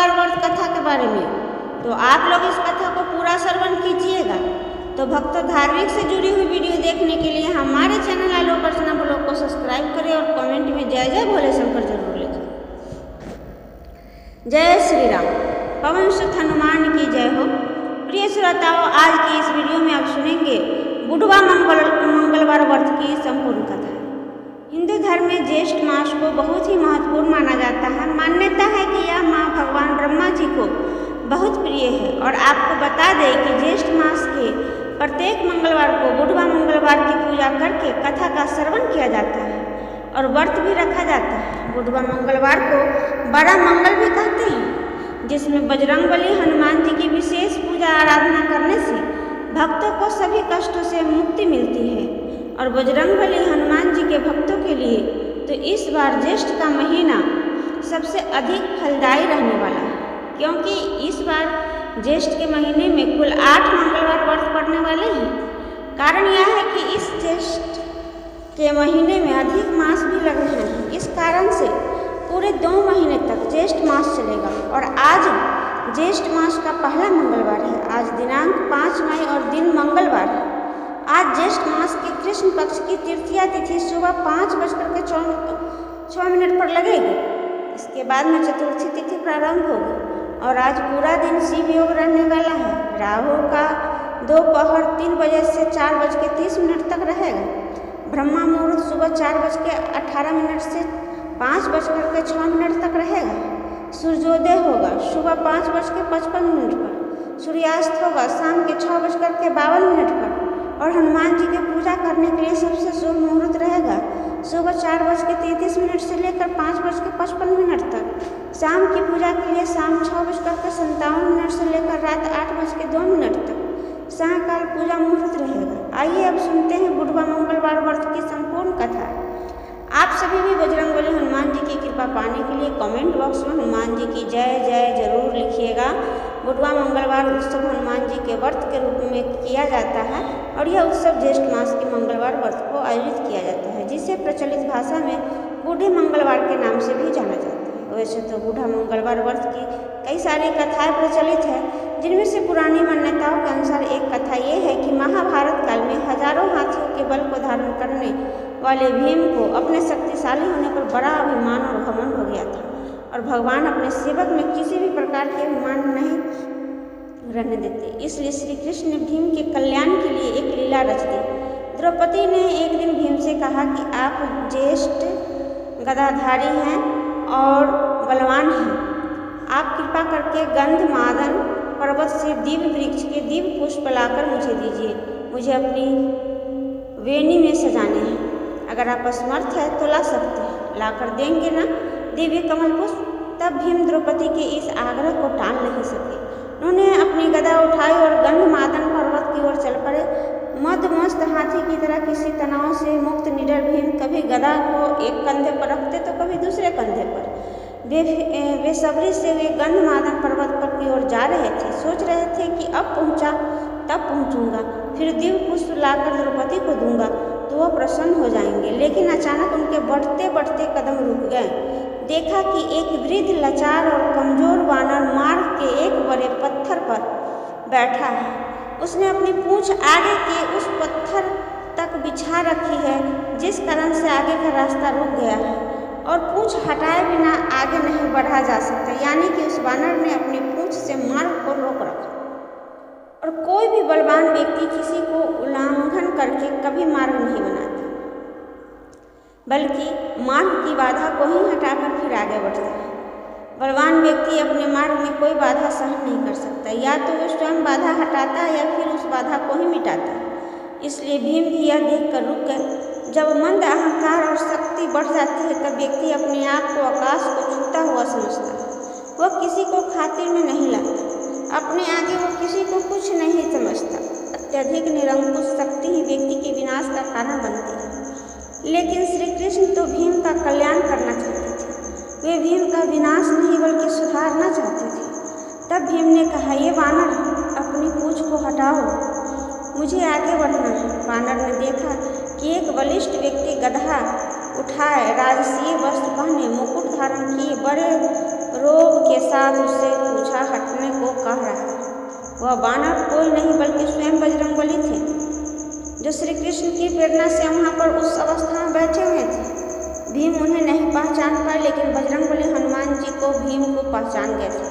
मंगलवार व्रत कथा के बारे में, तो आप लोग इस कथा को पूरा श्रवण कीजिएगा। तो भक्तों, धार्मिक से जुड़ी हुई वीडियो देखने के लिए हमारे चैनल आलोक अर्चना ब्लॉग को सब्सक्राइब करें और कमेंट में जय जय भोले शंकर जरूर लिखें। जय श्री राम। पवन सुत हनुमान की जय हो। प्रिय श्रोताओं, आज की इस वीडियो में आप सुनेंगे बुधवार मंगलवार व्रत की संपूर्ण कथा। हिंदू धर्म में ज्येष्ठ मास को बहुत ही महत्वपूर्ण माना जाता है। मान्यता है कि यह माँ भगवान ब्रह्मा जी को बहुत प्रिय है। और आपको बता दें कि ज्येष्ठ मास के प्रत्येक मंगलवार को बुधवार मंगलवार की पूजा करके कथा का श्रवण किया जाता है और व्रत भी रखा जाता है। बुधवार मंगलवार को बड़ा मंगल भी कहते हैं, जिसमें बजरंगबली हनुमान जी की विशेष पूजा आराधना करने से भक्तों को सभी कष्टों से मुक्ति मिलती है। और बजरंगबली हनुमान जी के भक्तों के लिए तो इस बार ज्येष्ठ का महीना सबसे अधिक फलदायी रहने वाला है, क्योंकि इस बार ज्येष्ठ के महीने में कुल 8 मंगलवार व्रत पड़ने वाले हैं। कारण यह है कि इस ज्येष्ठ के महीने में अधिक मास भी लग रहे हैं। इस कारण से पूरे 2 महीने तक ज्येष्ठ मास चलेगा। और आज ज्येष्ठ मास का पहला मंगलवार है। आज दिनांक 5 मई और दिन मंगलवार है। आज ज्येष्ठ मास के कृष्ण पक्ष की तृतीया तिथि सुबह 5:06 पर लगेगी। इसके बाद में चतुर्थी तिथि प्रारंभ होगी और आज पूरा दिन शिव योग रहने वाला है। राहु का दोपहर 3 बजे से 4:30 तक रहेगा। ब्रह्मा मुहूर्त सुबह 4:18 से 5:06 तक रहेगा। सूर्योदय होगा सुबह 5:55 पर। सूर्यास्त होगा शाम के 6:52 पर। और हनुमान जी की पूजा करने के लिए सबसे शुभ मुहूर्त रहेगा सुबह 4:33 से लेकर 5:55 तक। शाम की पूजा के लिए शाम 6:57 से लेकर रात 8:02 तक सायंकाल पूजा मुहूर्त रहेगा। आइए अब सुनते हैं बुधवार मंगलवार व्रत की संपूर्ण कथा। आप सभी भी बजरंगबली हनुमान जी की कृपा पाने के लिए कमेंट बॉक्स में हनुमान जी की जय जय जरूर लिखिएगा। बुधवार मंगलवार उत्सव हनुमान जी के व्रत के रूप में किया जाता है और यह उत्सव ज्येष्ठ मास के मंगलवार व्रत को आयोजित किया जाता है, जिसे प्रचलित भाषा में बूढ़े मंगलवार के नाम से भी जाना जाता है। वैसे तो बूढ़ा मंगलवार व्रत की कई सारी कथाएं प्रचलित है, जिनमें से पुरानी मान्यताओं के अनुसार एक कथा ये है कि महाभारत काल में हजारों हाथियों के बल को धारण करने वाले भीम को अपने शक्तिशाली होने पर बड़ा अभिमान और घमंड हो गया था और भगवान अपने सेवक में किसी भी प्रकार के अभिमान नहीं रहने देते। इसलिए श्री कृष्ण ने भीम के कल्याण के लिए एक लीला रच दी। द्रौपदी ने एक दिन भीम से कहा कि आप ज्येष्ठ गदाधारी हैं और बलवान हैं। आप कृपा करके गंधमादन पर्वत से दिव्य वृक्ष के दिव्य पुष्प लाकर मुझे दीजिए। मुझे अपनी वेणी में सजाने हैं। अगर आप असमर्थ है तो ला सकते हैं। लाकर देंगे ना दिव्य कमल पुष्प? तब भीम द्रौपदी के इस आग्रह को टाल नहीं सके। उन्होंने अपनी गदा उठाई और गंधमादन पर्वत की ओर चल पड़े। मदमस्त हाथी की तरह किसी तनाव से मुक्त निडर भीम कभी गदा को एक कंधे पर रखते तो कभी दूसरे कंधे पर। बेसब्री से वे गंधमादन पर्वत पर की ओर जा रहे थे। सोच रहे थे कि अब पहुंचा तब पहुंचूंगा, फिर दिव्य पुष्प लाकर द्रौपदी को दूंगा तो वह प्रसन्न हो जाएंगे। लेकिन अचानक उनके बढ़ते बढ़ते कदम रुक गए। देखा कि एक वृद्ध लाचार और कमजोर वानर मार्ग के एक बड़े पत्थर पर बैठा है। उसने अपनी पूंछ आगे के उस पत्थर तक बिछा रखी है, जिस कारण से आगे का रास्ता रुक गया है और पूंछ हटाए बिना आगे नहीं बढ़ा जा सकता। यानी कि उस वानर ने अपनी पूंछ से मार्ग को रोक रखा। और कोई भी बलवान व्यक्ति किसी को उल्लंघन करके कभी मार्ग नहीं बनाता, बल्कि मार्ग की बाधा को ही हटाकर फिर आगे बढ़ता है। बलवान व्यक्ति अपने मार्ग में कोई बाधा सहन नहीं कर सकता। या तो वो स्वयं बाधा हटाता है या फिर उस बाधा को ही मिटाता है। इसलिए भीम भी यह देखकर रुक गए। जब मंद अहंकार और शक्ति बढ़ जाती है तब व्यक्ति अपने आप को आकाश को छूता हुआ समझता है। वह किसी को खातिर में नहीं लाता। अपने आगे वो किसी को कुछ नहीं समझता। अत्यधिक निरंकुश शक्ति ही व्यक्ति के विनाश का कारण बनती है। लेकिन श्री कृष्ण तो भीम का कल्याण करना चाहते थे। वे भीम का विनाश नहीं बल्कि सुधारना चाहते थे। तब भीम ने कहा, ये वानर अपनी पूंछ को हटाओ, मुझे आगे बढ़ना है। वानर ने देखा कि एक बलिष्ठ व्यक्ति गधा उठाए, राजसीय वस्त्र पहने, मुकुट धारण किए, बड़े रोग के साथ उससे पूछा हटने को कह रहा है। वह वानर कोई नहीं बल्कि स्वयं बजरंगबली थे, जो श्री कृष्ण की प्रेरणा से वहाँ पर उस अवस्था में बैठे हुए थे। भीम उन्हें नहीं पहचान पाए, लेकिन बजरंगबली हनुमान जी को भीम को पहचान गए थे,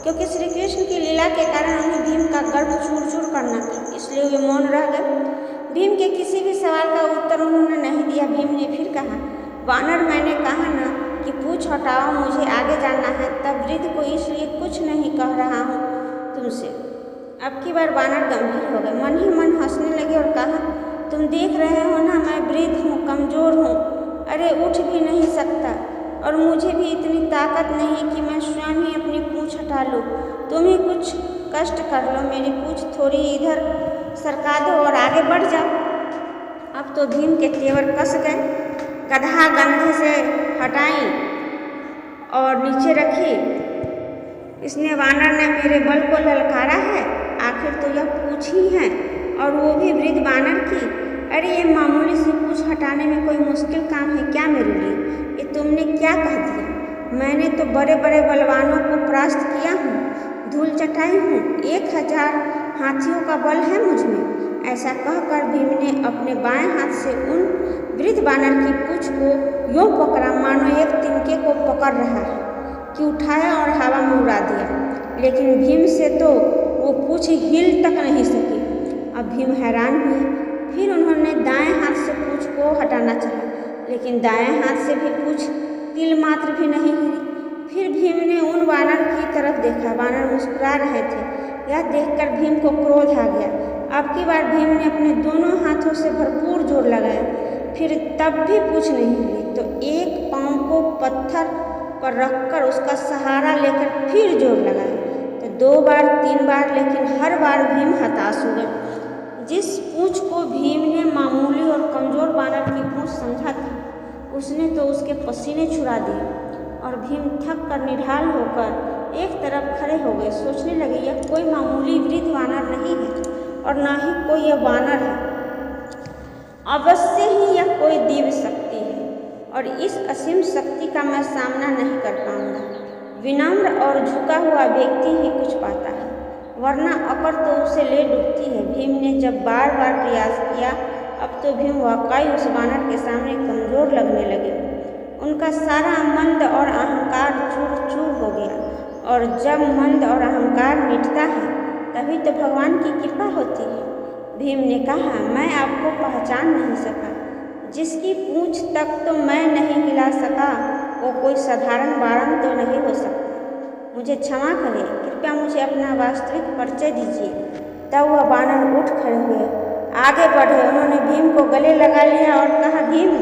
क्योंकि श्री कृष्ण की लीला के कारण उन्हें भीम का गर्भ चूर चूर करना था, इसलिए वे मौन रह गए। भीम के किसी भी सवाल का उत्तर उन्होंने नहीं दिया। भीम ने फिर कहा, वानर, मैंने कहा ना कि पूछ हटाओ, मुझे आगे जाना है। तब वृद्ध को इसलिए कुछ नहीं कह रहा हूँ तुमसे। अब की बार वानर गंभीर हो गए, मन ही मन हंसने लगे और कहा, तुम देख रहे हो ना, मैं वृद्ध हूँ, कमजोर हूँ, अरे उठ भी नहीं सकता, और मुझे भी इतनी ताकत नहीं है कि मैं स्वयं ही अपनी पूँछ हटा लूँ। तुम ही कुछ कष्ट कर लो, मेरी पूँछ थोड़ी इधर सरका दो और आगे बढ़ जाओ। अब तो भीम के तेवर कस गए। गधा कंधे से हटाई और नीचे रखी। इसने वानर ने मेरे बल को ललकारा है, आखिर तो यह पूँछ ही है, और वो भी वृद्ध वानर की। अरे ये मामूली सी पूँछ हटाने में कोई मुश्किल काम है क्या मेरे लिए? ये तुमने क्या कह दिया? मैंने तो बड़े बड़े बलवानों को परास्त किया हूँ, धूल चटाई हूँ, 1000 हाथियों का बल है मुझ में। ऐसा कहकर भीम ने अपने बाएं हाथ से उन वृद्ध वानर की पूँछ को यूँ पकड़ा मानो एक तिनके को पकड़ रहा है कि उठाया और हवा में उड़ा दिया। लेकिन भीम से तो वो पूँछ हिल तक नहीं सकी। अब भीम हैरान हुए। फिर उन्होंने दाएं हाथ से पूँछ को हटाना चाहा, लेकिन दाएं हाथ से भी पूँछ तिल मात्र भी नहीं हिली। फिर भीम ने उन वानर की तरफ देखा। वानर मुस्कुरा रहे थे। यह देखकर भीम को क्रोध आ गया। अब की बार भीम ने अपने दोनों हाथों से भरपूर जोर लगाया, फिर तब भी पूँछ नहीं हिली। तो एक पाँव को पत्थर पर रखकर उसका सहारा लेकर फिर जोर लगाया। तो 2 बार 3 बार, लेकिन हर बार भीम हताश हो गए। जिस पूँछ को भीम ने मामूली और कमज़ोर वानर की पूँछ समझा था, उसने तो उसके पसीने छुड़ा दिए, और भीम थक कर निढाल होकर एक तरफ खड़े हो गए। सोचने लगे, यह कोई मामूली वृद्ध वानर नहीं है, और न ही कोई यह वानर है, अवश्य ही यह कोई दिव्य शक्ति है, और इस असीम शक्ति का मैं सामना नहीं कर पाऊंगा। विनम्र और झुका हुआ व्यक्ति ही कुछ पाता है, वरना अकड़ तो उसे ले डूबती है। भीम ने जब बार बार प्रयास किया, अब तो भीम वाकई उस वानर के सामने कमज़ोर लगने लगे। उनका सारा मंद और अहंकार चूर चूर हो गया, और जब मंद और अहंकार मिटता है तभी तो भगवान की कृपा होती है। भीम ने कहा, मैं आपको पहचान नहीं सका। जिसकी पूँछ तक तो मैं नहीं हिला सका, वो कोई साधारण वानर तो नहीं हो सकता। मुझे क्षमा करें, कृपया मुझे अपना वास्तविक परिचय दीजिए। तब वह वानर उठ खड़े हुए, आगे बढ़े। उन्होंने भीम को गले लगा लिया और कहा, भीम,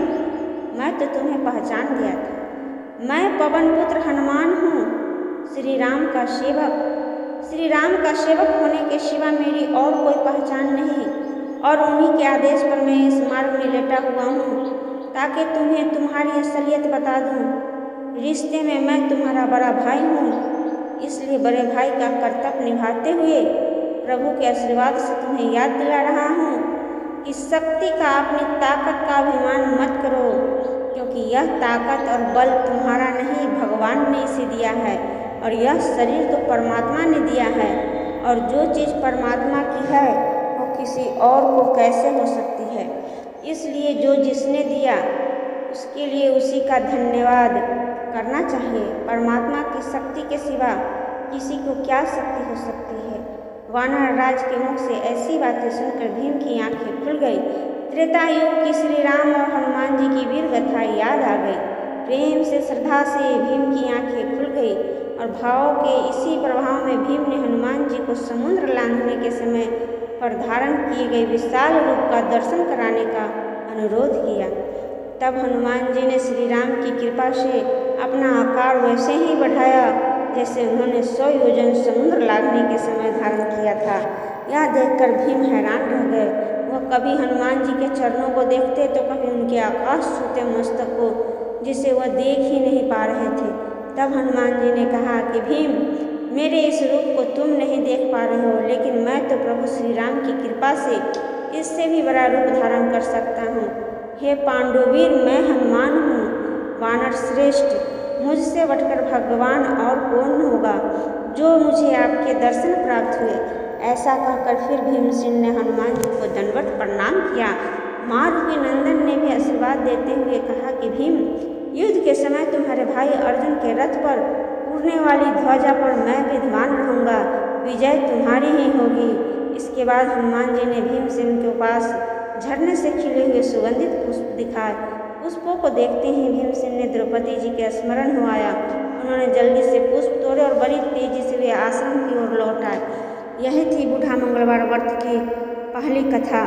मैं तो तुम्हें पहचान दिया था। मैं पवन पुत्र हनुमान हूँ, श्री राम का सेवक। श्री राम का सेवक होने के सिवा मेरी और कोई पहचान नहीं, और उन्हीं के आदेश पर मैं इस मार्ग में लेटा हुआ हूँ, ताकि तुम्हें तुम्हारी असलियत बता दूँ। रिश्ते में मैं तुम्हारा बड़ा भाई हूँ, इसलिए बड़े भाई का कर्तव्य निभाते हुए प्रभु के आशीर्वाद से तुम्हें याद दिला रहा हूँ कि शक्ति का, अपनी ताकत का अभिमान मत करो, क्योंकि यह ताकत और बल तुम्हारा नहीं, भगवान ने इसे दिया है, और यह शरीर तो परमात्मा ने दिया है, और जो चीज़ परमात्मा की है वो किसी और को कैसे हो सकती है। इसलिए जो जिसने दिया उसके लिए उसी का धन्यवाद करना चाहिए। परमात्मा की शक्ति के सिवा किसी को क्या शक्ति हो सकती है। वानर राज के मुख से ऐसी बातें सुनकर भीम की आंखें खुल गई। त्रेता युग की श्री राम और हनुमान जी की वीर गाथा याद आ गई। प्रेम से, श्रद्धा से भीम की आंखें खुल गई, और भावों के इसी प्रभाव में भीम ने हनुमान जी को समुद्र लांघने के समय पर धारण किए गए विशाल रूप का दर्शन कराने का अनुरोध किया। तब हनुमान जी ने श्री राम की कृपा से अपना आकार वैसे ही बढ़ाया जैसे उन्होंने 100 योजन समुद्र लांघने के समय धारण किया था। यह देखकर भीम हैरान रह गए। वह कभी हनुमान जी के चरणों को देखते तो कभी उनके आकाश छूते मस्तक को, जिसे वह देख ही नहीं पा रहे थे। तब हनुमान जी ने कहा कि भीम, मेरे इस रूप को तुम नहीं देख पा रहे हो, लेकिन मैं तो प्रभु श्री राम की कृपा से इससे भी बड़ा रूप धारण कर सकता हूँ। हे पांडुवीर, मैं हनुमान हूँ, वानर श्रेष्ठ। मुझसे बढ़कर भगवान और कौन होगा जो मुझे आपके दर्शन प्राप्त हुए। ऐसा कहकर फिर भीमसेन ने हनुमान जी को दंडवत प्रणाम किया। मारुति नंदन ने भी आशीर्वाद देते हुए कहा कि भीम, युद्ध के समय तुम्हारे भाई अर्जुन के रथ पर उड़ने वाली ध्वजा पर मैं विद्यमान रहूँगा, विजय तुम्हारी ही होगी। इसके बाद हनुमान जी ने भीमसेन के पास झरने से खिले हुए सुगंधित पुष्प दिखाए। पुष्पों को देखते ही भीमसेन ने द्रौपदी जी के स्मरण हो आया। उन्होंने जल्दी से पुष्प तोड़े और बड़ी तेजी से वे आश्रम की ओर लौट आए। यही थी बूढ़ा मंगलवार व्रत की पहली कथा।